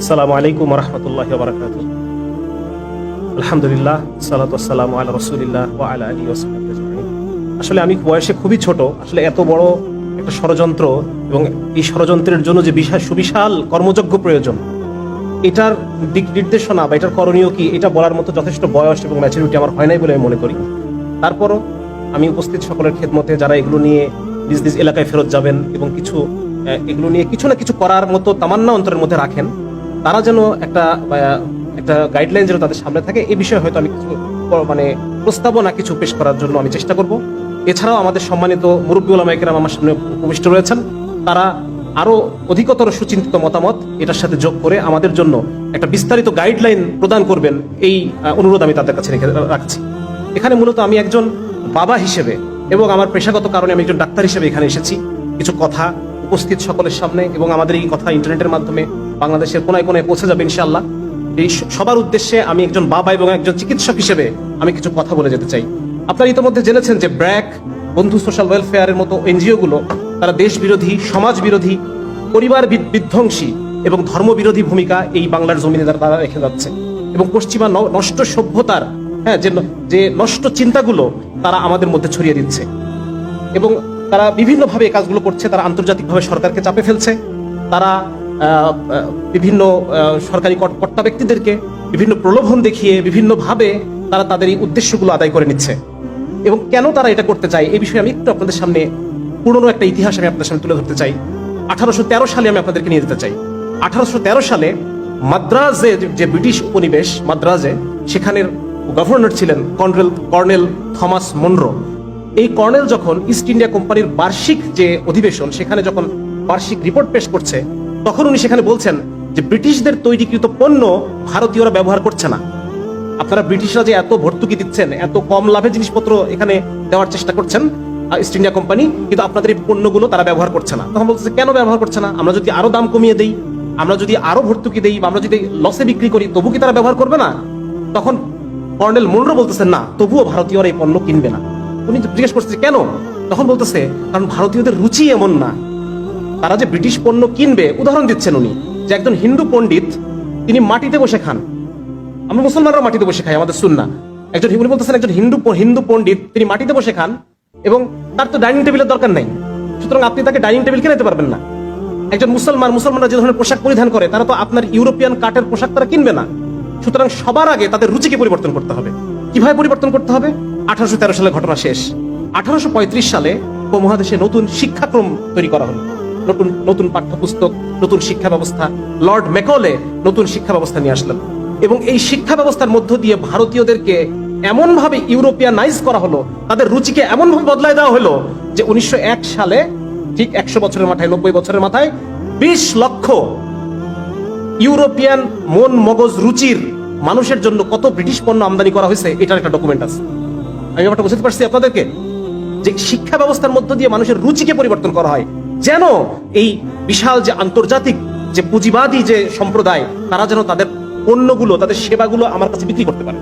আসসালামু আলাইকুম ওয়া রাহমাতুল্লাহি ওয়া বারাকাতুহু। আলহামদুলিল্লাহ, সালাতু ওয়াসসালামু আলা রাসূলিল্লাহ ওয়া আলা আলিহি ওয়া সাহবিহি আজমাইন। আসলে আমি বয়সে খুবই ছোট, আসলে এত বড় একটা ষড়যন্ত্র এবং এই ষড়যন্ত্রের জন্য যে সুবিশাল কর্মযজ্ঞ প্রয়োজন, এটার দিক নির্দেশনা বা এটার করণীয় কি, এটা বলার মতো যথেষ্ট বয়স এবং ম্যাচুরিটি আমার হয় নাই বলে আমি মনে করি। তারপরও আমি উপস্থিত সকলের খেদমতে যারা এগুলো নিয়ে নিজ নিজ এলাকায় ফেরত যাবেন এবং এগুলো নিয়ে কিছু না কিছু করার মতো তামান্না অন্তরের মধ্যে রাখেন, তারা যেন একটা গাইডলাইন যেন তাদের সামনে থাকে, এই বিষয়ে হয়তো আমি কিছু প্রস্তাবনা কিছু পেশ করার জন্য আমি চেষ্টা করব। এছাড়াও আমাদের সম্মানিত মুরব্বী উলামায়ে কেরাম আমার সামনে উপবিষ্ট রয়েছেন, তারা আরো অধিকতর সুচিন্তিত মতামত এটার সাথে যোগ করে আমাদের জন্য একটা বিস্তারিত গাইডলাইন প্রদান করবেন, এই অনুরোধ আমি তাদের কাছে রাখছি। এখানে মূলত আমি একজন বাবা হিসেবে এবং আমার পেশাগত কারণে আমি একজন ডাক্তার হিসেবে এখানে এসেছি কিছু কথা উপস্থিত সকলের সামনে, এবং আমাদের এই কথা ইন্টারনেটের মাধ্যমে বাংলাদেশের কোনায় কোনায় পৌঁছে যাবে ইনশাআল্লাহ। এই সবার উদ্দেশ্যে আমি একজন বাবা এবং একজন চিকিৎসক হিসেবে আমি কিছু কথা বলে যেতে চাই। আপনারা ইতিমধ্যে জেনেছেন যে ব্র্যাক, বন্ধু সোশ্যাল ওয়েলফেয়ারের মতো এনজিও গুলো তারা দেশ বিরোধী, সমাজ বিরোধী, পরিবার বিধ্বংসী এবং ধর্মবিরোধী ভূমিকা এই বাংলার জমিনে তারা রেখে যাচ্ছে, এবং পশ্চিমা নষ্ট সভ্যতার যে নষ্ট চিন্তাগুলো তারা আমাদের মধ্যে ছড়িয়ে দিচ্ছে, এবং তারা বিভিন্নভাবে এই কাজগুলো করছে। তারা আন্তর্জাতিকভাবে সরকারকে চাপে ফেলছে, তারা বিভিন্ন সরকারি কর্তা ব্যক্তিদেরকে বিভিন্ন প্রলোভন দেখিয়ে বিভিন্নভাবে তারা তাদের এই উদ্দেশ্যগুলো আদায় করে নিচ্ছে। এবং কেন তারা এটা করতে চায় এই বিষয়ে আমি একটু আপনাদের সামনে পুরনো একটা ইতিহাস আমি আপনাদের সামনে তুলে ধরতে চাই। 1813 সালে আমি আপনাদেরকে নিয়ে যেতে চাই। 1813 সালে মাদ্রাজে, যে ব্রিটিশ উপনিবেশ মাদ্রাজে, সেখানের গভর্নর ছিলেন কর্নেল থমাস মনরো। এই কর্নেল যখন ইস্ট ইন্ডিয়া কোম্পানির বার্ষিক যে অধিবেশন, সেখানে যখন বার্ষিক রিপোর্ট পেশ করছে, তখন উনি সেখানে বলছেন যে ব্রিটিশদের তৈরিকৃত পণ্য ভারতীয়রা ব্যবহার করছে না। আপনারা ব্রিটিশরা যে এত ভর্তুকি দিচ্ছেন, এত কম লাভে জিনিসপত্র এখানে দেওয়ার চেষ্টা করছেন ইস্ট ইন্ডিয়া কোম্পানি, কিন্তু আপনাদের এই পণ্যগুলো তারা ব্যবহার করছে না। তখন বলছে কেন ব্যবহার করছে না? আমরা যদি আরো দাম কমিয়ে দেই, আমরা যদি আরো ভর্তুকি দেই, বা আমরা যদি লসে বিক্রি করি, তবু কি তারা ব্যবহার করবে না? তখন কর্নেল মনরো বলতেছেন না, তবুও ভারতীয়রা এই পণ্য কিনবে না। উনি জিজ্ঞেস করছে কেন? তখন বলতেছে কারণ ভারতীয়দের রুচি এমন না, তারা যে ব্রিটিশ পণ্য কিনবে। উদাহরণ দিচ্ছেন উনি যে একজন হিন্দু পণ্ডিত, তিনি মাটিতে বসে খান, আমরা মুসলমানরা মাটিতে বসে খাই, আমাদের সুন্নাহ। উনি বলতেছেন একজন হিন্দু পণ্ডিত তিনি মাটিতে বসে খান, এবং তার তো ডাইনিং টেবিলের দরকার নাই, সুতরাং আপনি তাকে ডাইনিং টেবিল কিনে পারবেন না। একজন মুসলমানরা যে ধরনের পোশাক পরিধান করে, তারা তো আপনার ইউরোপিয়ান কাটের পোশাক তারা কিনবে না। সুতরাং সবার আগে তাদের রুচিকে পরিবর্তন করতে হবে। কিভাবে পরিবর্তন করতে হবে? 1813 সালে ঘটনা শেষ। 1835 সালে উপমহাদেশে নতুন শিক্ষাক্রম তৈরি করা হলো, নতুন পাঠ্যপুস্তক, নতুন শিক্ষা ব্যবস্থা। লর্ড ম্যাকলে নতুন শিক্ষা ব্যবস্থা নিয়ে আসলেন, এবং এই শিক্ষা ব্যবস্থার মধ্য দিয়ে ভারতীয়দেরকে এমন ভাবে ইউরোপিয়ানাইজ করা হলো, তাদের রুচিকে এমন ভাবে বদলায় দেওয়া হলো যে 1901 সালে, ঠিক 100 বছরের মাথায়, 90 বছরের মাথায় 20 লক্ষ ইউরোপিয়ান মন মগজ রুচির মানুষের জন্য কত ব্রিটিশ পণ্য আমদানি করা হয়েছে, এটার একটা ডকুমেন্ট আছে। আমি ব্যাপারটা বুঝতে পারছি আপনাদেরকে, যে শিক্ষা ব্যবস্থার মধ্য দিয়ে মানুষের রুচিকে পরিবর্তন করা হয়, যেন এই বিশাল যে আন্তর্জাতিক যে পুঁজিবাদী যে সম্প্রদায়, তারা যেন তাদের পণ্যগুলো, তাদের সেবাগুলো আমার কাছে বিক্রি করতে পারে।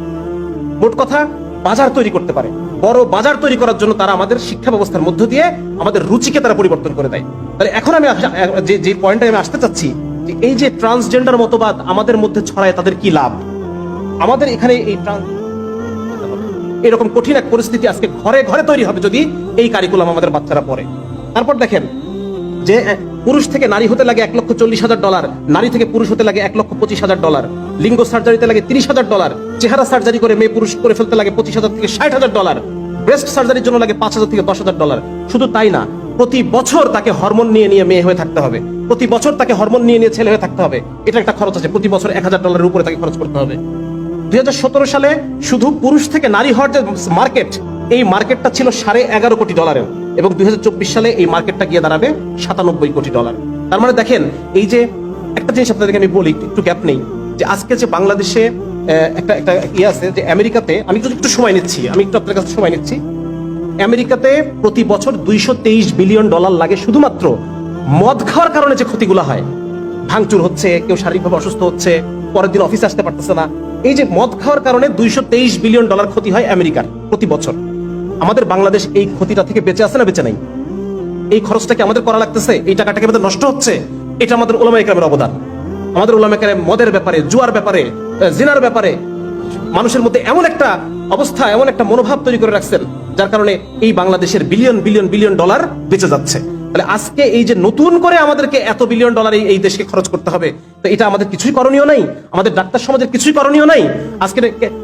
মোট কথা, বাজার তৈরি করতে পারে। বড় বাজার তৈরি করার জন্য তারা আমাদের শিক্ষা ব্যবস্থার মধ্য দিয়ে আমাদের রুচিকে তারা পরিবর্তন করে দেয়। তাহলে এখন আমি যে পয়েন্টে আমি আসতে চাচ্ছি, যে এই যে ট্রান্সজেন্ডার মতবাদ আমাদের মধ্যে ছড়ায়, তাদের কি লাভ? আমাদের এখানে এরকম কঠিন এক পরিস্থিতি আজকে ঘরে ঘরে তৈরি হবে যদি এই কারিকুলাম আমাদের বাচ্চারা পড়ে। তারপর দেখেন যে পুরুষ থেকে নারী হতে লাগে $1,40,000, নারী থেকে পুরুষ হতে লাগে $1,25,000, লিঙ্গ সার্জারিতে লাগে $30,000, চেহারা সার্জারি করে মেয়ে পুরুষ করে ফেলতে লাগে $25,000 থেকে $60,000, ব্রেস্ট সার্জারির জন্য লাগে $5,000 থেকে $10,000। শুধু তাই না, প্রতি বছর তাকে হরমোন নিয়ে মেয়ে হয়ে থাকতে হবে, প্রতি বছর তাকে হরমোন নিয়ে ছেলে হয়ে থাকতে হবে। এটা একটা খরচ আছে, প্রতি বছর $1,000 উপরে তাকে খরচ করতে হবে। 2017 সালে শুধু পুরুষ থেকে নারী হওয়ার যে মার্কেট, এই মার্কেটটা ছিল $11.5 কোটি, এবং 2024 সালে এই মার্কেটটা গিয়ে দাঁড়াবে $97 কোটি। তার মানে দেখেন, এই যে একটা জিনিস আপনাদেরকে আমি বলি, একটু গ্যাপ নেই, যে আজকে যে বাংলাদেশে একটা আছে, যে আমেরিকাতে, আমি একটু সময় নিচ্ছি, আমি একটু আপনার কাছে সময় নিচ্ছি। আমেরিকাতে প্রতি বছর $223 বিলিয়ন লাগে শুধুমাত্র মদ খাওয়ার কারণে যে ক্ষতিগুলো হয়, ভাঙচুর হচ্ছে, কেউ শারীরিকভাবে অসুস্থ হচ্ছে, পরের দিন অফিসে আসতে পারতেছে না, এই যে মদ খাওয়ার কারণে $223 বিলিয়ন ক্ষতি হয় আমেরিকার প্রতি বছর। আমাদের বাংলাদেশ এই ক্ষতিটা থেকে বেঁচে আছে না বেঁচে নাই? এই খরচটাকে আমাদের করা লাগতেছে, এই টাকাটাকে আমাদের নষ্ট হচ্ছে, এটা আমাদের উলামায়ে কেরামের অবদান। আমাদের উলামায়ে কেরাম মদের ব্যাপারে, জুয়ার ব্যাপারে, জিনার ব্যাপারে মানুষের মধ্যে এমন একটা অবস্থা, এমন একটা মনোভাব তৈরি করে রাখছেন, যার কারণে এই বাংলাদেশের বিলিয়ন বিলিয়ন বিলিয়ন ডলার বেঁচে যাচ্ছে। তাহলে আজকে এই যে নতুন করে আমাদেরকে এত বিলিয়ন ডলার এই দেশকে খরচ করতে হবে, তো এটা আমাদের কিছুই করণীয় নাই, আমাদের ডাক্তার সমাজের কিছুই করণীয় নাই।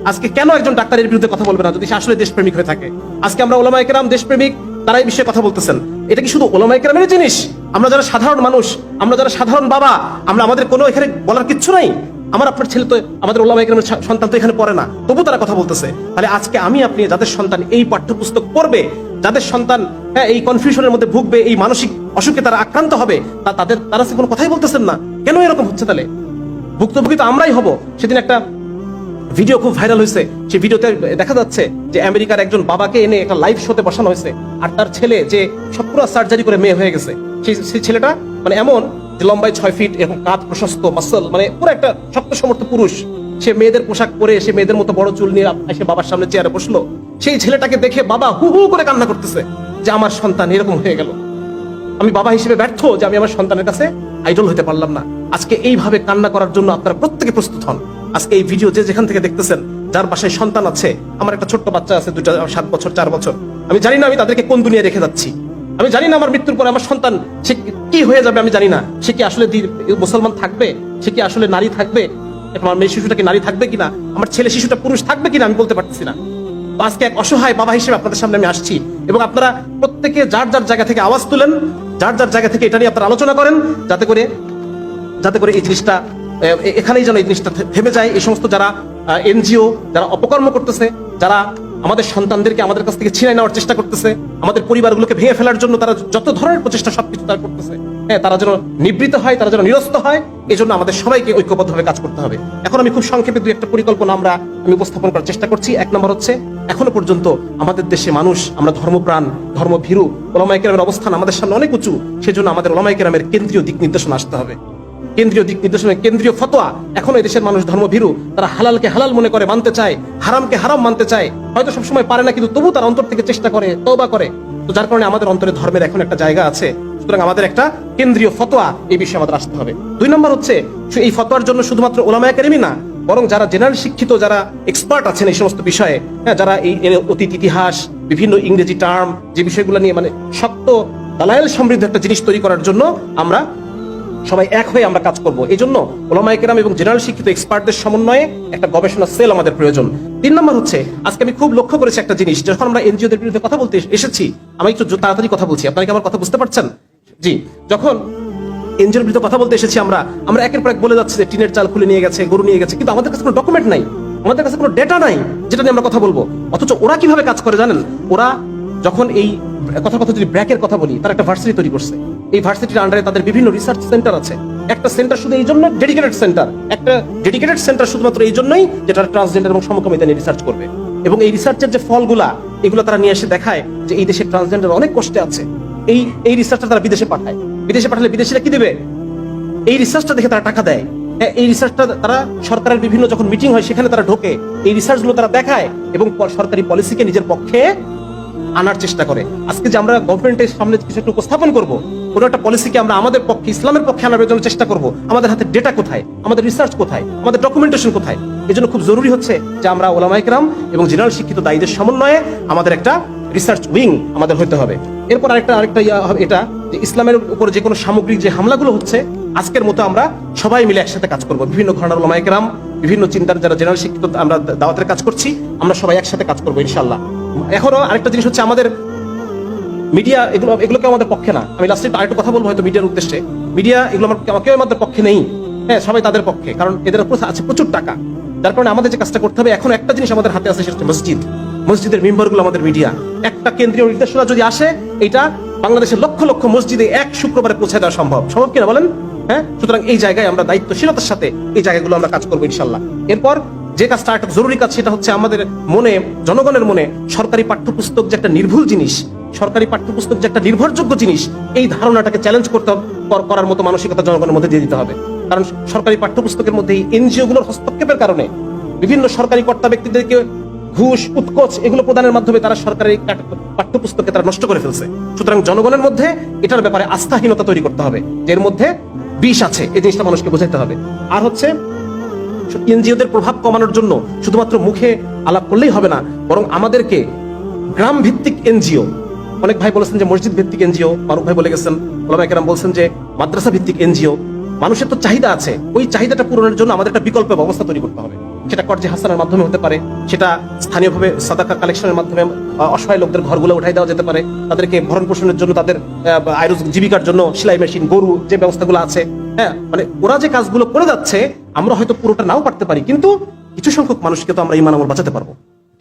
আজকে কেন একজন ডাক্তারের বিরুদ্ধে কথা বলবে না যদি সে আসলে দেশপ্রেমিক হয়ে থাকে? আজকে আমরা উলামায়ে কেরাম দেশপ্রেমিক, তারা এই বিষয়ে কথা বলতেছেন। এটা কি শুধু উলামায়ে কেরামের জিনিস? আমরা যারা সাধারণ মানুষ, আমরা যারা সাধারণ বাবা, আমাদের কোনো এখানে বলার কিচ্ছু নাই? আমার আপনার ছেলে তো, আমাদের উলামায়ে কেরামের সন্তান তো এখানে পড়ে না, তবু তারা কথা বলতেছে। তাহলে আজকে আমি আপনি যাদের সন্তান এই পাঠ্যপুস্তক পড়বে, যাদের সন্তান এই কনফিউশনের মধ্যে ভুগবে, এই মানসিক অসুখে তারা আক্রান্ত হবে, তারা কোনো কথাই বলতেছেন না। কেন এরকম হচ্ছে? তাহলে ভুক্তভোগী তো আমরাই হব। সেদিন একটা ভিডিও খুব ভাইরাল হয়েছে, সেই ভিডিওতে দেখা যাচ্ছে যে আমেরিকার একজন বাবাকে এনে একটা লাইভ শোতে বসানো হয়েছে, আর তার ছেলে যে পুরো সার্জারি করে মেয়ে হয়ে গেছে, সেই ছেলেটা মানে এমন যে লম্বায় 6 ফিট, এরকম কাঁধ প্রশস্ত, মাসল, মানে পুরো একটা শক্ত সমর্থ পুরুষ। সে মেয়েদের পোশাক পরে, সে মেয়েদের মতো বড় চুল নিয়ে এসে বাবার সামনে চেয়ারে বসলো। সেই ছেলেটাকে দেখে বাবা হু হু করে কান্না করতেছে যে আমার সন্তান এরকম হয়ে গেল, আমি বাবা হিসেবে ব্যর্থ যে আমি আমার সন্তানের কাছে আইডল হতে পারলাম না। আজকে এইভাবে কান্না করার জন্য আপনারা প্রত্যেকে প্রস্তুত হন। আজকে এই ভিডিও যে যেখান থেকে দেখতেছেন, যার বাসায় সন্তান আছে, আমার একটা ছোট্ট বাচ্চা আছে, 7 বছর 4 বছর, আমি জানি না আমি তাদেরকে কোন দুনিয়ায় রেখে যাচ্ছি। আমি জানি না আমার মৃত্যুর পরে আমার সন্তান সে কি হয়ে যাবে, আমি জানি না। সে কি আসলে মুসলমান থাকবে, সে কি আসলে নারী থাকবে, আমার মেয়ে শিশুটা কি নারী থাকবে কিনা, আমার ছেলে শিশুটা পুরুষ থাকবে কিনা, আমি বলতে পারতেছি না। আজকে এক অসহায় বাবা হিসেবে আপনাদের সামনে আমি আসছি, এবং আপনারা প্রত্যেকে যার যার জায়গা থেকে আওয়াজ তুলেন, যার যার জায়গা থেকে এটা নিয়ে আপনারা আলোচনা করেন, যাতে করে এই জিনিসটা এখানেই যেন এই জিনিসটা থেমে যায়। এই সমস্ত যারা এনজিও, যারা অপকর্ম করতেছে, যারা আমাদের সন্তানদেরকে আমাদের কাছ থেকে ছিনিয়ে নেওয়ার চেষ্টা করতেছে, আমাদের পরিবারগুলোকে ভেঙে ফেলার জন্য তারা যত ধরনের প্রচেষ্টা সবকিছু তারা করতেছে, তারা যেন নিবৃত্ত হয়, তারা যেন নিরস্ত হয়। এই জন্য আমাদের সবাইকে ঐক্যবদ্ধভাবে কাজ করতে হবে। এখন আমি খুব সংক্ষেপে 2-1টা পরিকল্পনা আমি উপস্থাপন করার চেষ্টা করছি। 1 নম্বর হচ্ছে, এখনো পর্যন্ত আমাদের দেশে মানুষ, আমরা ধর্মপ্রাণ, ধর্মভীরু, উলামায়ে কেরামের অবস্থান আমাদের সামনে অনেক উঁচু। সেজন্য আমাদের উলামায়ে কেরামের কেন্দ্রীয় দিক নির্দেশনা আসতে হবে। কেন্দ্রীয় দিক নির্দেশনা, কেন্দ্রীয় ফতোয়া। এখন এই দেশের মানুষ ধর্মভীরু, তারা হালালকে হালাল মনে করে মানতে চায়, হারামকে হারাম মানতে চায়। হয়তো সবসময় পারে না, কিন্তু তবু তার অন্তর থেকে চেষ্টা করে, তওবা করে। তো যার কারণে আমাদের অন্তরে ধর্মের এখন একটা জায়গা আছে। সুতরাং আমাদের একটা কেন্দ্রীয় ফতোয়া এই বিষয়ে আমাদের আসতে হবে। 2 নম্বর হচ্ছে, এই ফতোয়ার জন্য শুধুমাত্র উলামায়ে কেরামই না, বরং যারা জেনারেল শিক্ষিত, যারা এক্সপার্ট আছেন এই সমস্ত বিষয়ে, যারা এই অতীত ইতিহাস, বিভিন্ন ইংরেজি টার্ম, যে বিষয়গুলো নিয়ে মানে শক্ত দালাইল সমৃদ্ধ একটা জিনিস তৈরি করার জন্য আমরা সবাই এক হয়ে আমরা কাজ করব। এই জন্য উলামায়ে কেরাম এবং জেনারেল শিক্ষিত এক্সপার্টদের সমন্বয়ে একটা গবেষণা সেল আমাদের প্রয়োজন। 3 নম্বর হচ্ছে, আজকে আমি খুব লক্ষ্য করেছি একটা জিনিস, যখন আমরা এনজিওদের বিরুদ্ধে কথা বলতে এসেছি, আমি একটু তাড়াতাড়ি কথা বলছি, আপনারা কি আমার কথা বুঝতে পারছেন? জি, যখন এনজিওর বিরুদ্ধে কথা বলতে এসেছি, আমরা একের পর এক বলে যাচ্ছি যে টিনের চাল খুলে নিয়ে গেছে, গরু নিয়ে গেছে, কিন্তু আমাদের কাছে কোনো ডকুমেন্ট নাই, আমাদের কাছে কোনো ডেটা নাই যেটা নিয়ে আমরা কথা বলবো। অথচ ওরা কিভাবে কাজ করে জানেন? ওরা যখন এই কথা যদি ব্র্যাকের কথা বলি, তারা একটা ভার্সিটি তৈরি করছে। এই ভার্সিটির আন্ডারে তাদের বিভিন্ন রিসার্চ সেন্টার আছে। একটা সেন্টার শুধু এই জন্য ডেডিকেটেড সেন্টার, শুধুমাত্র এই জন্যই যে তারা ট্রান্সজেন্ডার এবং সমকামিতা নিয়ে রিসার্চ করবে। এবং এই রিসার্চের যে ফলগুলা, এগুলো তারা নিয়ে এসে দেখায় যে এই দেশের ট্রান্সজেন্ডার অনেক কষ্টে আছে। এই রিসার্চটা তারা বিদেশে পাঠায়। বিদেশে পাঠালে বিদেশিরা কি দেবে? এই রিসার্চটা দেখে তারা টাকা দেয়। এই রিসার্চটা তারা সরকারের বিভিন্ন যখন মিটিং হয় সেখানে তারা ঢোকে, এই রিসার্চগুলো তারা দেখায় এবং সরকারি পলিসিকে নিজের পক্ষে আনার চেষ্টা করে। আজকে যে আমরা গভর্নমেন্টের সামনে কিছু একটা উপস্থাপন করব, কোনো একটা পলিসিকে আমরা আমাদের পক্ষে, ইসলামের পক্ষে আনার জন্য চেষ্টা করব, আমাদের হাতে ডেটা কোথায়, আমাদের রিসার্চ কোথায়, আমাদের ডকুমেন্টেশন কোথায়? এই জন্য খুব জরুরি হচ্ছে যে আমরা উলামায়ে কেরাম এবং জেনারেল শিক্ষিত দায়ীদের সমন্বয়ে আমাদের একটা রিসার্চ উইং আমাদের হতে হবে। এরপর আরেকটা হবে এটা, যে ইসলামের উপর যে কোনো সামগ্রিক যে হামলাগুলো হচ্ছে, আজকের মতো আমরা সবাই মিলে একসাথে কাজ করব। বিভিন্ন ঘরানার উলামায়ে কেরাম, বিভিন্ন চিন্তার যারা জেনারেল শিক্ষিত, আমরা দাওয়াতের কাজ করছি, আমরা সবাই একসাথে কাজ করবো ইনশাআল্লাহ। এখনো আরেকটা জিনিস হচ্ছে, আমাদের মিডিয়া এগুলোকে আমাদের পক্ষে না। আমি লাস্টে আরেকটু কথা বলবো হয়তো মিডিয়ার উদ্দেশ্যে। মিডিয়া এগুলো কেউ আমাদের পক্ষে নেই, সবাই তাদের পক্ষে, কারণ এদের উপর আছে প্রচুর টাকা। যার কারণে আমাদের যে কাজটা করতে হবে, এখন একটা জিনিস আমাদের হাতে আছে, সেটা হচ্ছে মসজিদের মেম্বারগুলো আমাদের মিডিয়া। একটা কেন্দ্রীয় নির্দেশনা যদি আসে, এটা বাংলাদেশের লক্ষ লক্ষ মসজিদে এক শুক্রবারে পৌঁছে দেওয়া সম্ভব কিনা বলেন? সুতরাং এই জায়গায় আমরা দায়িত্বশীলতার সাথে এই জায়গাগুলো আমরা কাজ করবো ইনশাল্লাহ। এরপর যে কাজটা একটা জরুরি কাজ, সেটা হচ্ছে আমাদের মনে, জনগণের মনে সরকারি পাঠ্যপুস্তক যে একটা নির্ভুল জিনিস, সরকারি পাঠ্যপুস্তক যে একটা নির্ভরযোগ্য জিনিস, এই ধারণাটাকে চ্যালেঞ্জ করার মতো মানসিকতা জনগণের মধ্যে দিয়ে দিতে হবে। কারণ সরকারি পাঠ্যপুস্তকের মধ্যে এনজিও গুলোর হস্তক্ষেপের কারণে বিভিন্ন সরকারি কর্তা ব্যক্তিদেরকে ঘুষ, উৎকোচ এগুলো প্রদানের মাধ্যমে তারা সরকারি পাঠ্যপুস্তককে তারা নষ্ট করে ফেলছে। সুতরাং জনগণের মধ্যে এটার ব্যাপারে আস্থাহীনতা তৈরি করতে হবে, যে এর মধ্যে বিষ আছে, এই জিনিসটা মানুষকে বোঝাতে হবে। আর হচ্ছে এনজিওদের প্রভাব কমানোর জন্য শুধুমাত্র মুখে আলাপ করলেই হবে না, বরং আমাদেরকে গ্রাম ভিত্তিক এনজিও, অনেক ভাই বলেছেন যে মসজিদ ভিত্তিক এনজিও, মারুফ ভাই বলে গেছেন, ওলামায়ে কেরাম বলছেন যে মাদ্রাসা ভিত্তিক এনজিও। মানুষের তো চাহিদা আছে, ওই চাহিদাটা পূরণের জন্য আমাদের একটা বিকল্প ব্যবস্থা তৈরি করতে হবে। সেটা কর্জে হাসানের মাধ্যমে হতে পারে, সেটা স্থানীয়ভাবে সাদাকা কালেকশনের মাধ্যমে অসহায় লোকদের ঘরগুলো উঠাই দেওয়া যেতে পারে, তাদেরকে ভরণ পোষণের জন্য, তাদের জীবিকার জন্য সেলাই মেশিন, গরু, যে ব্যবস্থাগুলো আছে, হ্যাঁ, মানে ওরা যে কাজগুলো করে যাচ্ছে আমরা হয়তো পুরোটা নাও পারতে পারি, কিন্তু কিছু সংখ্যক মানুষকে তো আমরা ঈমান আমল বাঁচাতে পারবো,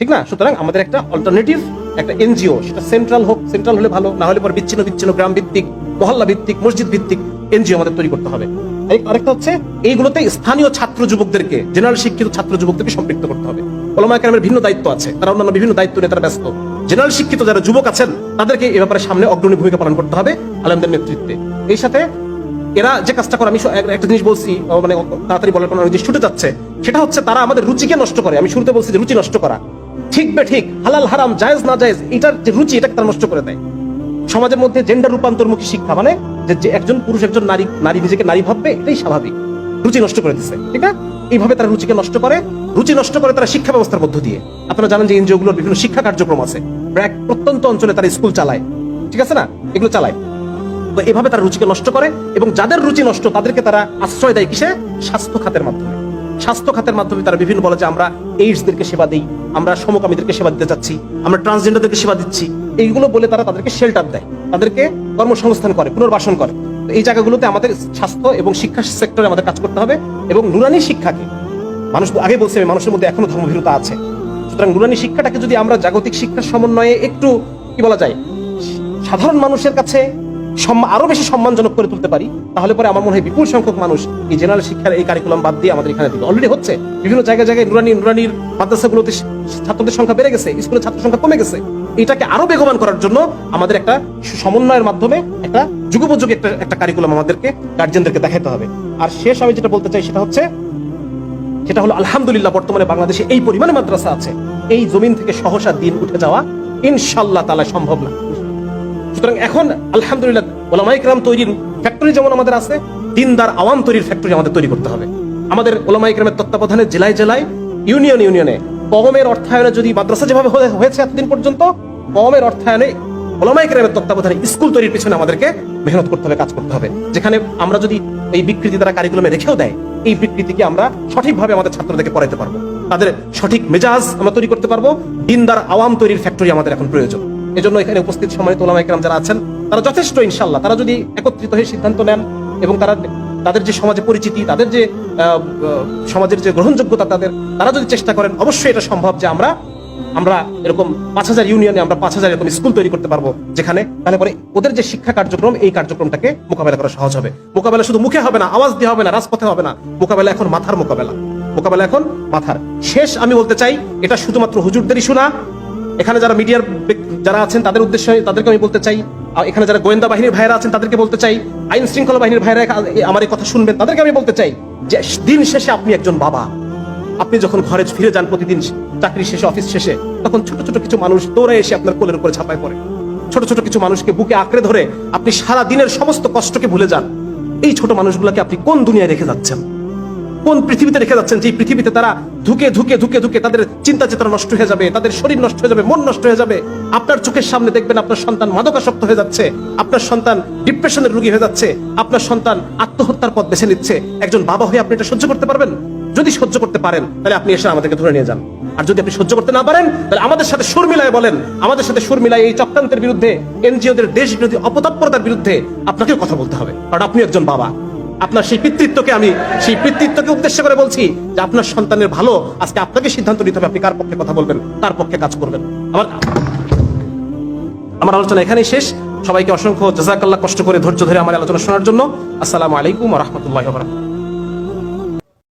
ঠিক না? সুতরাং আমাদের একটা অল্টারনেটিভ একটা এনজিও, সেটা সেন্ট্রাল হোক, সেন্ট্রাল হলে ভালো, না হলে পর বিচ্ছিন্ন বিচ্ছিন্ন গ্রাম ভিত্তিক, মহল্লা ভিত্তিক, মসজিদ ভিত্তিক এনজিও আমাদের তৈরি করতে হবে। আরেকটা হচ্ছে এইগুলোতে স্থানীয় ছাত্র যুবকদেরকে, জেনারেল শিক্ষিত ছাত্র যুবকদেরকে সম্পৃক্ত করতে হবে। ওলামায়ে কেরামের ভিন্ন দায়িত্ব আছে, তারা অন্যান্য বিভিন্ন দায়িত্ব নিয়ে তারা ব্যস্ত। জেনারেল শিক্ষিত যারা যুবক আছেন তাদেরকে এ ব্যাপারে সামনে অগ্রণী ভূমিকা পালন করতে হবে আলেমদের নেতৃত্বে। এই সাথে এরা যে কাজটা করে, আমি একটা জিনিস বলছি, মানে তাড়াতাড়ি বলার কোনো জিনিস ছুটে যাচ্ছে, সেটা হচ্ছে তারা আমাদের রুচিকে নষ্ট করে। আমি শুরুতে বলছি যে রুচি নষ্ট করা, ঠিক বে ঠিক, হালাল হারাম, জায়েজ না জায়েজ, এটার যে রুচি, এটাকে তারা নষ্ট করে দেয়। সমাজের মধ্যে জেন্ডার রূপান্তরমুখী শিক্ষা, মানে যে একজন পুরুষ একজন নারী নিজেকে নারী ভাববে, এটাই স্বাভাবিক, রুচি নষ্ট করে দিচ্ছে, ঠিক না? এইভাবে তারা রুচিকে নষ্ট করে, রুচি নষ্ট করে তারা শিক্ষা ব্যবস্থার মধ্য দিয়ে। আপনারা জানেন যে এনজিও গুলোর বিভিন্ন শিক্ষা কার্যক্রম আছে, প্রত্যন্ত অঞ্চলে তারা স্কুল চালায়, ঠিক আছে না, এগুলো চালায়। তো এভাবে তারা রুচিকে নষ্ট করে, এবং যাদের রুচি নষ্ট তাদেরকে তারা আশ্রয় দেয় কিসে? স্বাস্থ্য খাতের মাধ্যমে। স্বাস্থ্য খাতের মাধ্যমে তারা বিভিন্ন বলে যে আমরা এইডসদেরকে সেবা দিই, আমরা সমকামীদেরকে সেবা দিতে চাচ্ছি, আমরা ট্রান্সজেন্ডারদেরকে সেবা দিচ্ছি, এইগুলো বলে তারা তাদেরকে শেল্টার দেয়, তাদেরকে কর্মসংস্থান করে, পুনর্বাসন করে। এই জায়গাগুলোতে আমাদের স্বাস্থ্য এবং শিক্ষা সেক্টরে আমাদের কাজ করতে হবে। এবং নুরানি শিক্ষাকে, মানুষ আগে বলছে মানুষের মধ্যে এখনো ধর্মভীরতা আছে, সুতরাং নুরানি শিক্ষাটাকে যদি আমরা জাগতিক শিক্ষার সমন্বয়ে একটু কি বলা যায়, সাধারণ মানুষের কাছে আরো বেশি সম্মানজনক করে তুলতে পারি, তাহলে পরে আমার মনে হয় বিপুল সংখ্যক মানুষ এই জেনারেল শিক্ষার এই কারিকুলাম বাদ দিয়ে আমাদের এখানে দিবে। অলরেডি হচ্ছে, বিভিন্ন জায়গায় জায়গায় নুরানির মাদ্রাসাগুলোতে ছাত্রদের সংখ্যা বেড়ে গেছে, স্কুলের ছাত্র সংখ্যা কমে গেছে। এটাকে আরো বেগবান করার জন্য আমাদের একটা সমন্বয়ের মাধ্যমে একটা যুগোপযোগী একটা কারিকুলাম আমাদেরকে গার্জিয়ানদেরকে দেখাতে হবে। আর শেষ আমি যেটা বলতে চাই সেটা হলো আলহামদুলিল্লাহ বর্তমানে বাংলাদেশে এই পরিমাণে মাদ্রাসা আছে, এই জমিন থেকে সহসা দিন উঠে যাওয়া ইনশাআল্লাহ তাআলা সম্ভব না। সুতরাং এখন আলহামদুলিল্লাহ ওলামায়ে কেরাম তৈরির ফ্যাক্টরি যেমন আমাদের আছে, দিনদার আওয়াম তৈরির ফ্যাক্টরি আমাদের তৈরি করতে হবে। আমাদের ওলামায়ে কেরামের তত্ত্বাবধানে জেলায় জেলায়, ইউনিয়নে কওমের অর্থায়নে, যদি মাদ্রাসা যেভাবে হয়েছে এতদিন পর্যন্ত, কওমের অর্থায়নে ওলামায়ে কেরামের তত্ত্বাবধানে স্কুল তৈরির পিছনে আমাদেরকে মেহনত করতে হবে, কাজ করতে হবে। যেখানে আমরা যদি এই বিকৃতি দ্বারা কারিকুলামে রেখেও দেয়, এই বিকৃতিকে আমরা সঠিকভাবে আমাদের ছাত্রদেরকে পড়াইতে পারবো, তাদের সঠিক মেজাজ আমরা তৈরি করতে পারবো। দিনদার আওয়াম তৈরির ফ্যাক্টরি আমাদের এখন প্রয়োজন। এজন্য এখানে উপস্থিত সম্মানিত ওলামায়ে কেরাম যারা আছেন তারা যথেষ্ট, ইনশাআল্লাহ তারা যদি একত্রিত হয়ে সিদ্ধান্ত নেন এবং তাদের যে সমাজে পরিচিতি, তাদের যে সমাজের যে গ্রহণযোগ্যতা, তারা যদি চেষ্টা করেন, অবশ্যই এটা সম্ভব যে আমরা এরকম 5000 ইউনিয়নে আমরা 5000 এরকম স্কুল তৈরি করতে পারবো, যেখানে তাহলে পরে ওদের যে শিক্ষা কার্যক্রম, এই কার্যক্রমটাকে মোকাবেলা করা সহজ হবে। মোকাবেলা শুধু মুখে হবে না, আওয়াজ দিয়ে হবে না, রাজপথে হবে না, মোকাবেলা এখন মাথার মোকাবেলা এখন মাথার। শেষ আমি বলতে চাই, এটা শুধুমাত্র হুজুরদের ইস্যু না, এখানে যারা মিডিয়ার যারা আছেন তাদের উদ্দেশ্যে তাদেরকে আমি বলতে চাই, এখানে যারা গোয়েন্দা বাহিনীর ভাইরা আছেন তাদেরকে বলতে চাই, আইন শৃঙ্খলা বাহিনীর ভাইরা আমার এই কথা শুনবেন, তাদেরকে আমি বলতে চাই যে দিন শেষে আপনি একজন বাবা। আপনি যখন ঘরে ফিরে যান প্রতিদিন চাকরি শেষে, অফিস শেষে, তখন ছোট ছোট কিছু মানুষ দৌড়ে এসে আপনার কোলের উপরে ঝাঁপায় পড়ে, ছোট ছোট কিছু মানুষকে বুকে আঁকড়ে ধরে আপনি সারা দিনের সমস্ত কষ্টকে ভুলে যান। এই ছোট মানুষগুলোকে আপনি কোন দুনিয়ায় রেখে যাচ্ছেন, কোন পৃথিবীতে রেখে যাচ্ছেন, যে পৃথিবীতে তারা ধুকে তাদের চিন্তা চেতনা নষ্ট হয়ে যাবে, তাদের শরীর নষ্ট হয়ে যাবে, মন নষ্ট হয়ে যাবে। আপনার চোখের সামনে দেখবেন আপনার সন্তান মাদকাসক্ত হয়ে যাচ্ছে, আপনার সন্তান ডিপ্রেশনের রোগী হয়ে যাচ্ছে, আপনার সন্তান আত্মহত্যার পথ বেছে নিচ্ছে। একজন বাবা হয়ে আপনি এটা সহ্য করতে পারবেন? যদি সহ্য করতে পারেন তাহলে আপনি এসে আমাদেরকে ধরে নিয়ে যান। আর যদি আপনি সহ্য করতে না পারেন তাহলে আমাদের সাথে সুর মিলায় বলেন, আমাদের সাথে সুর মিলায় এই চক্রান্তের বিরুদ্ধে, এনজিওদের দেশ বিরোধী অপতৎপরতার বিরুদ্ধে আপনাকেও কথা বলতে হবে, কারণ আপনি একজন বাবা। আপনার সেই পিতৃত্বকে উদ্দেশ্য করে বলছি যে আপনার সন্তানের ভালো আজকে আপনাকে সিদ্ধান্ত নিতে হবে, আপনি কার পক্ষে কথা বলবেন, কার পক্ষে কাজ করবেন। আমার আলোচনা এখানেই শেষ। সবাইকে অসংখ্য জাযাকাল্লাহ, কষ্ট করে ধৈর্য ধরে আমার আলোচনা শোনার জন্য। আসসালামু আলাইকুম ওয়া রাহমাতুল্লাহি ওয়া বারাকাতুহু।